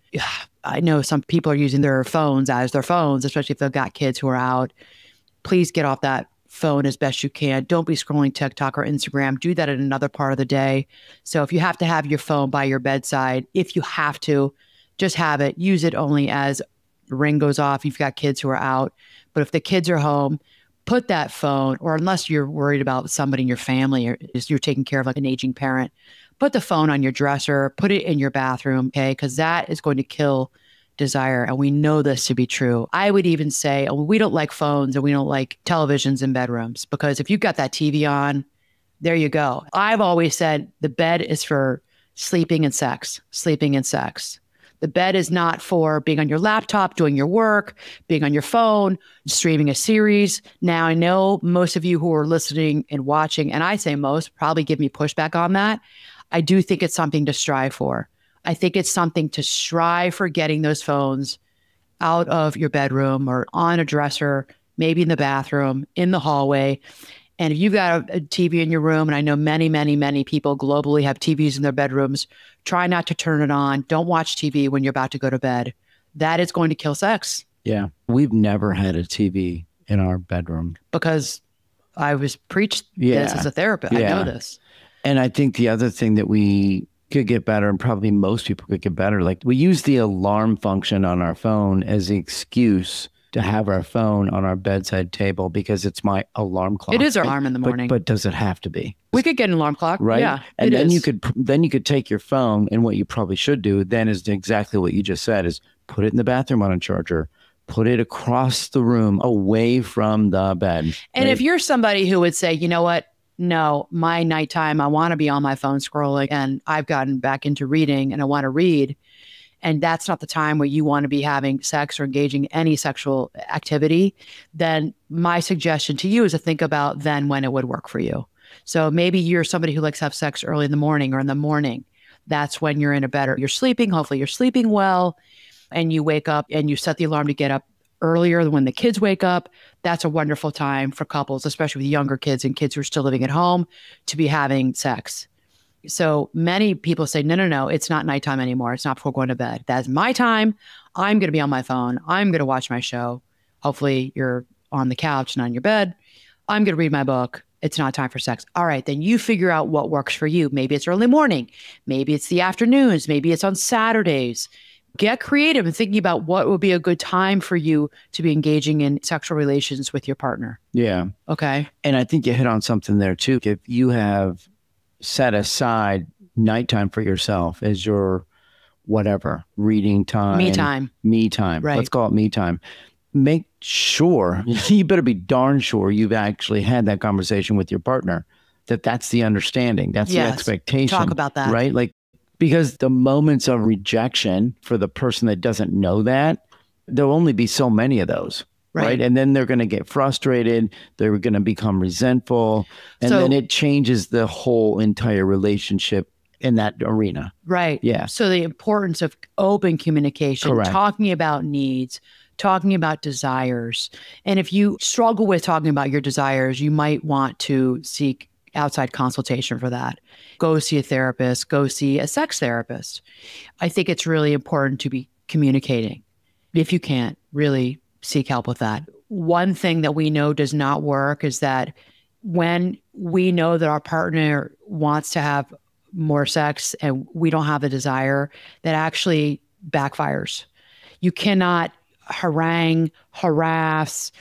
I know some people are using their phones as their phones, especially if they've got kids who are out. Please get off that phone as best you can. Don't be scrolling TikTok or Instagram. Do that at another part of the day. So if you have to have your phone by your bedside, if you have to, just have it. Use it only as the ring goes off. You've got kids who are out. But if the kids are home, put that phone, or unless you're worried about somebody in your family or you're taking care of like an aging parent, put the phone on your dresser, put it in your bathroom, okay? Because that is going to kill desire. And we know this to be true. I would even say we don't like phones and we don't like televisions in bedrooms, because if you've got that TV on, there you go. I've always said the bed is for sleeping and sex. The bed is not for being on your laptop, doing your work, being on your phone, streaming a series. Now, I know most of you who are listening and watching, and I say most, probably give me pushback on that. I do think it's something to strive for. I think it's something to strive for, getting those phones out of your bedroom or on a dresser, maybe in the bathroom, in the hallway. And if you've got a TV in your room, and I know many, many, many people globally have TVs in their bedrooms, try not to turn it on. Don't watch TV when you're about to go to bed. That is going to kill sex. Yeah. We've never had a TV in our bedroom. Because I was preached this as a therapist. I know this. And I think the other thing that we could get better, and probably most people could get better, like we use the alarm function on our phone as the excuse to have our phone on our bedside table because it's my alarm clock. It is our alarm in the morning. But does it have to be? We could get an alarm clock. Right. Yeah. And then you could take your phone, and what you probably should do then is exactly what you just said, is put it in the bathroom on a charger, put it across the room away from the bed. And if you're somebody who would say, you know what? No, my nighttime, I want to be on my phone scrolling, and I've gotten back into reading and I want to read. And that's not the time where you want to be having sex or engaging in any sexual activity, then my suggestion to you is to think about then when it would work for you. So maybe you're somebody who likes to have sex early in the morning or in the morning. That's when you're sleeping. Hopefully you're sleeping well, and you wake up and you set the alarm to get up earlier than when the kids wake up. That's a wonderful time for couples, especially with younger kids and kids who are still living at home, to be having sex. So many people say, no, it's not nighttime anymore. It's not before going to bed. That's my time. I'm going to be on my phone. I'm going to watch my show. Hopefully you're on the couch, not on your bed. I'm going to read my book. It's not time for sex. All right, then you figure out what works for you. Maybe it's early morning. Maybe it's the afternoons. Maybe it's on Saturdays. Get creative in thinking about what would be a good time for you to be engaging in sexual relations with your partner. Yeah. Okay. And I think you hit on something there too. If you have set aside nighttime for yourself as your whatever, reading time. Me time. Me time. Right. Let's call it me time. Make sure, you better be darn sure you've actually had that conversation with your partner, that that's the understanding. That's the expectation. Talk about that. Right? Like, because the moments of rejection for the person that doesn't know that, there'll only be so many of those. Right. And then they're going to get frustrated. They're going to become resentful. And then it changes the whole entire relationship in that arena. Right. Yeah. So the importance of open communication, talking about needs, talking about desires. And if you struggle with talking about your desires, you might want to seek outside consultation for that. Go see a therapist, go see a sex therapist. I think it's really important to be communicating. If you can't, really seek help with that. One thing that we know does not work is that when we know that our partner wants to have more sex and we don't have the desire, that actually backfires. You cannot harangue, harass,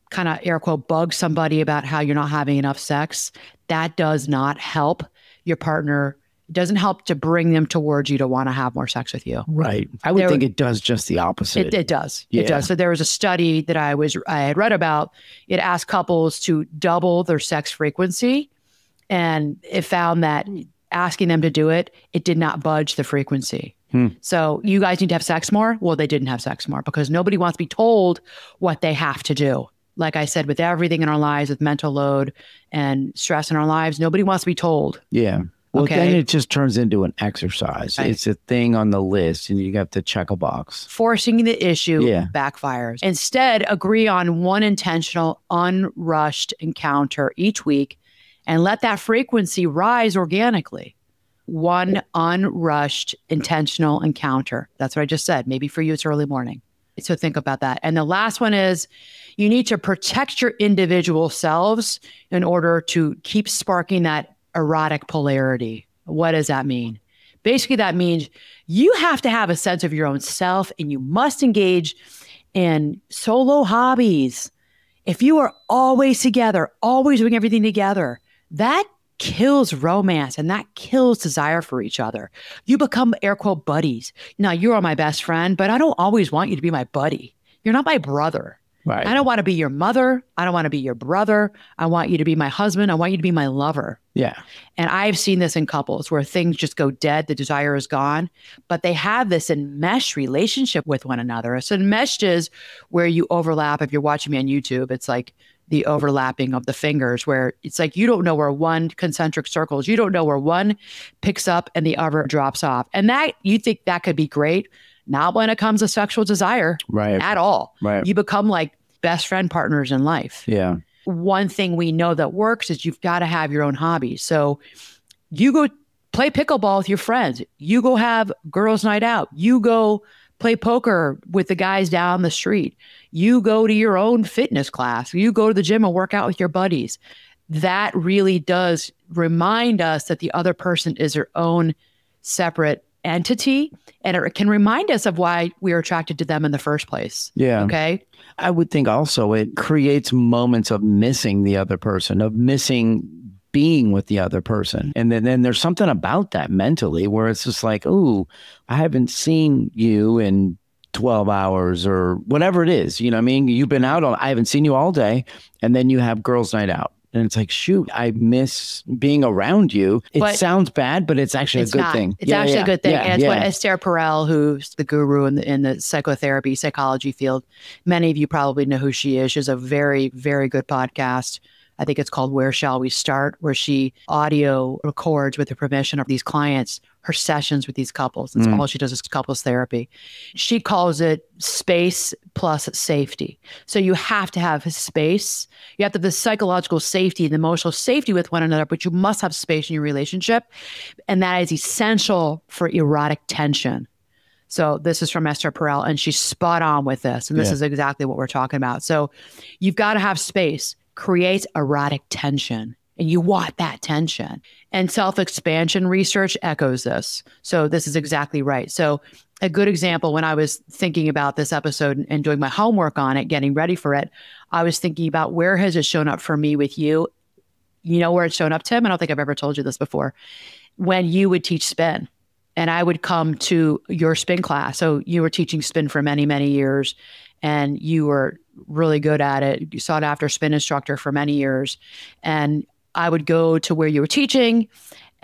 kind of air quote, bug somebody about how you're not having enough sex. That does not help your partner. It doesn't help to bring them towards you to want to have more sex with you. Right. I would think it does just the opposite. It does. Yeah. It does. So there was a study that I had read about. It asked couples to double their sex frequency, and it found that asking them to do it, it did not budge the frequency. So you guys need to have sex more? Well, they didn't have sex more because nobody wants to be told what they have to do. Like I said, with everything in our lives, with mental load and stress in our lives, nobody wants to be told. Yeah. Well, then it just turns into an exercise. Right. It's a thing on the list and you have to check a box. Forcing the issue backfires. Instead, agree on one intentional, unrushed encounter each week and let that frequency rise organically. One unrushed, intentional encounter. That's what I just said. Maybe for you, it's early morning. So think about that. And the last one is you need to protect your individual selves in order to keep sparking that erotic polarity. What does that mean? Basically, that means you have to have a sense of your own self and you must engage in solo hobbies. If you are always together, always doing everything together, that kills romance and that kills desire for each other. You become air quote buddies. Now, you're my best friend, but I don't always want you to be my buddy. You're not my brother. Right. I don't want to be your mother. I don't want to be your brother. I want you to be my husband. I want you to be my lover. Yeah. And I've seen this in couples where things just go dead. The desire is gone, but they have this enmeshed relationship with one another. So enmeshed is where you overlap. If you're watching me on YouTube, it's like the overlapping of the fingers where it's like you don't know where one concentric circles, you don't know where one picks up and the other drops off. And that you think that could be great. Not when it comes to sexual desire at all. Right. You become like best friend partners in life. Yeah. One thing we know that works is you've got to have your own hobbies. So you go play pickleball with your friends. You go have girls' night out. You go play poker with the guys down the street. You go to your own fitness class. You go to the gym and work out with your buddies. That really does remind us that the other person is their own separate entity, and it can remind us of why we are attracted to them in the first place. Yeah. Okay. I would think also it creates moments of missing the other person, of missing being with the other person. And then there's something about that mentally where it's just like, oh, I haven't seen you in 12 hours or whatever it is. You know what I mean? You've been out I haven't seen you all day. And then you have girls' night out. And it's like, shoot, I miss being around you. It sounds bad, but it's actually a good thing. It's actually a good thing. And it's what Esther Perel, who's the guru in the psychology field, many of you probably know who she is. She has a very, very good podcast. I think it's called Where Shall We Start, where she audio records with the permission of these clients her sessions with these couples. That's all she does is couples therapy. She calls it space plus safety. So you have to have space. You have to have the psychological safety, the emotional safety with one another, but you must have space in your relationship. And that is essential for erotic tension. So this is from Esther Perel, and she's spot on with this. And this is exactly what we're talking about. So you've got to have space, create erotic tension. And you want that tension. And self-expansion research echoes this. So this is exactly right. So a good example, when I was thinking about this episode and doing my homework on it, getting ready for it, I was thinking about where has it shown up for me with you? You know where it's shown up, Tim? I don't think I've ever told you this before. When you would teach spin. And I would come to your spin class. So you were teaching spin for many, many years, and you were really good at it. You sought after spin instructor for many years. And I would go to where you were teaching,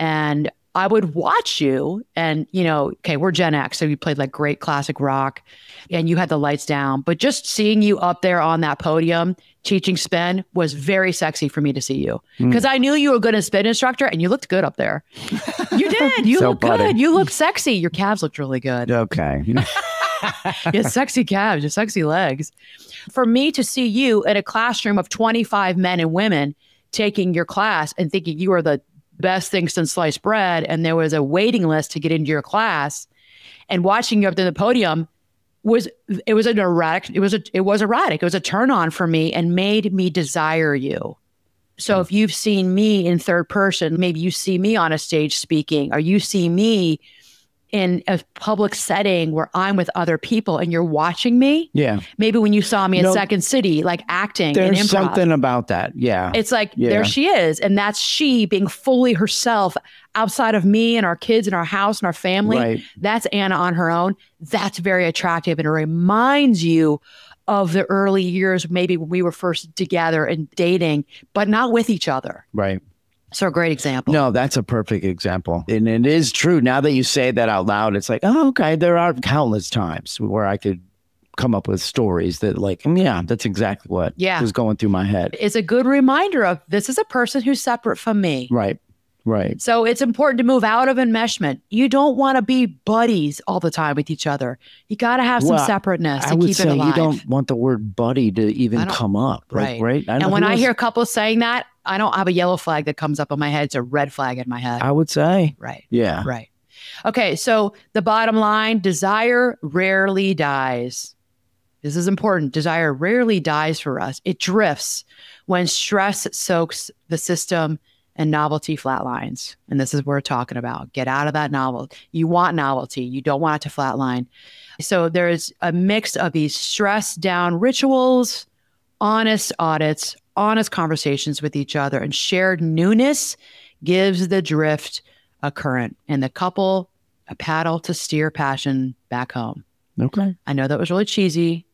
and I would watch you. And, you know, okay, we're Gen X, so you played like great classic rock, and you had the lights down. But just seeing you up there on that podium teaching spin was very sexy for me to see you, because I knew you were a good spin instructor, and you looked good up there. You did. You looked good. You looked sexy. Your calves looked really good. Okay. You had sexy calves, your sexy legs. For me to see you in a classroom of 25 men and women taking your class and thinking you were the best thing since sliced bread, and there was a waiting list to get into your class, and watching you up to the podium was erratic. It was erratic. It was a turn on for me and made me desire you. So if you've seen me in third person, maybe you see me on a stage speaking, or you see me in a public setting where I'm with other people and you're watching me. Yeah. Maybe when you saw me in Second City, like acting and improv. There's something about that. Yeah. It's like, there she is. And that's she being fully herself outside of me and our kids and our house and our family. Right. That's Anna on her own. That's very attractive. And it reminds you of the early years, maybe when we were first together and dating, but not with each other. Right. So a great example. No, that's a perfect example. And it is true. Now that you say that out loud, it's like, oh, okay, there are countless times where I could come up with stories that like, yeah, that's exactly what was going through my head. It's a good reminder of this is a person who's separate from me. Right. Right. So it's important to move out of enmeshment. You don't want to be buddies all the time with each other. You got to have some separateness to keep it alive. You don't want the word buddy to even come up. Right. Right. And when I hear couples saying that, I don't have a yellow flag that comes up on my head. It's a red flag in my head. I would say. Right. Yeah. Right. Okay. So the bottom line, desire rarely dies. This is important. Desire rarely dies for us. It drifts when stress soaks the system and novelty flatlines. And this is what we're talking about. Get out of that novelty. You want novelty. You don't want it to flatline. So there's a mix of these stress down rituals, honest audits, honest conversations with each other, and shared newness gives the drift a current and the couple a paddle to steer passion back home. Okay. I know that was really cheesy,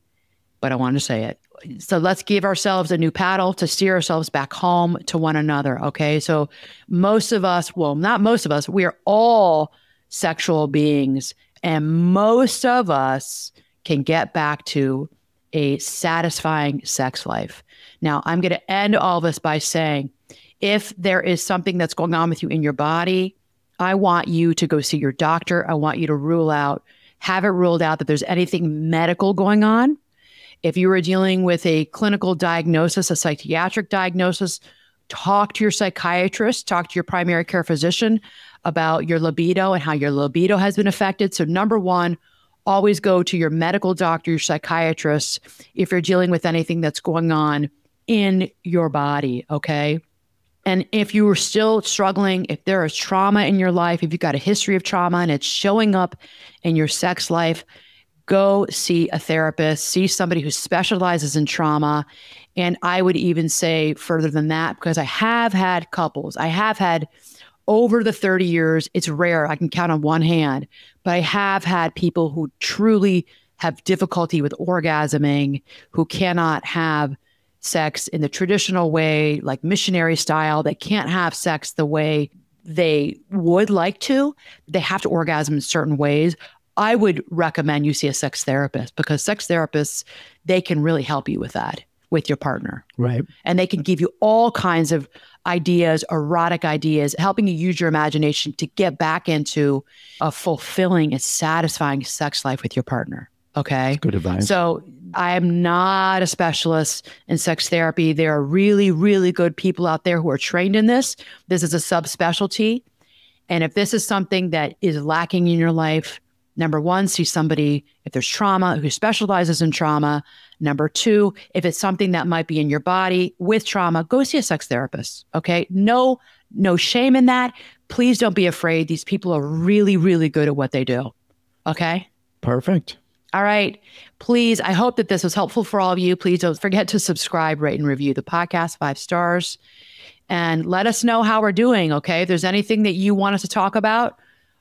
but I wanted to say it. So let's give ourselves a new paddle to steer ourselves back home to one another. Okay. So most of us, well, not most of us, we are all sexual beings, and most of us can get back to a satisfying sex life. Now, I'm going to end all this by saying, if there is something that's going on with you in your body, I want you to go see your doctor. I want you to have it ruled out that there's anything medical going on. If you are dealing with a clinical diagnosis, a psychiatric diagnosis, talk to your psychiatrist, talk to your primary care physician about your libido and how your libido has been affected. So number one, always go to your medical doctor, your psychiatrist, if you're dealing with anything that's going on in your body, okay? And if you are still struggling, if there is trauma in your life, if you've got a history of trauma and it's showing up in your sex life, go see a therapist, see somebody who specializes in trauma. And I would even say further than that, because I have had couples, I have had over the 30 years, it's rare, I can count on one hand, but I have had people who truly have difficulty with orgasming, who cannot have sex in the traditional way, like missionary style. They can't have sex the way they would like to. They have to orgasm in certain ways. I would recommend you see a sex therapist, because sex therapists, they can really help you with that. with your partner. Right. And they can give you all kinds of ideas, erotic ideas, helping you use your imagination to get back into a fulfilling and satisfying sex life with your partner. Okay. That's good advice. So I am not a specialist in sex therapy. There are really, really good people out there who are trained in this. This is a subspecialty. And if this is something that is lacking in your life, number one, see somebody, if there's trauma, who specializes in trauma. Number two, if it's something that might be in your body with trauma, go see a sex therapist. Okay. No shame in that. Please don't be afraid. These people are really, really good at what they do. Okay. Perfect. All right. Please, I hope that this was helpful for all of you. Please don't forget to subscribe, rate, and review the podcast, 5 stars. And let us know how we're doing, okay? If there's anything that you want us to talk about,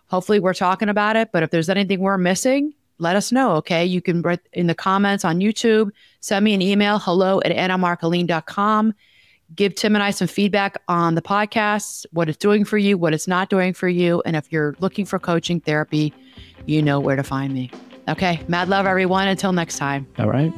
hopefully we're talking about it. But if there's anything we're missing, let us know, okay? You can write in the comments on YouTube, send me an email, hello@annamarcolene.com. Give Tim and I some feedback on the podcast, what it's doing for you, what it's not doing for you. And if you're looking for coaching therapy, you know where to find me. Okay. Mad love, everyone. Until next time. All right.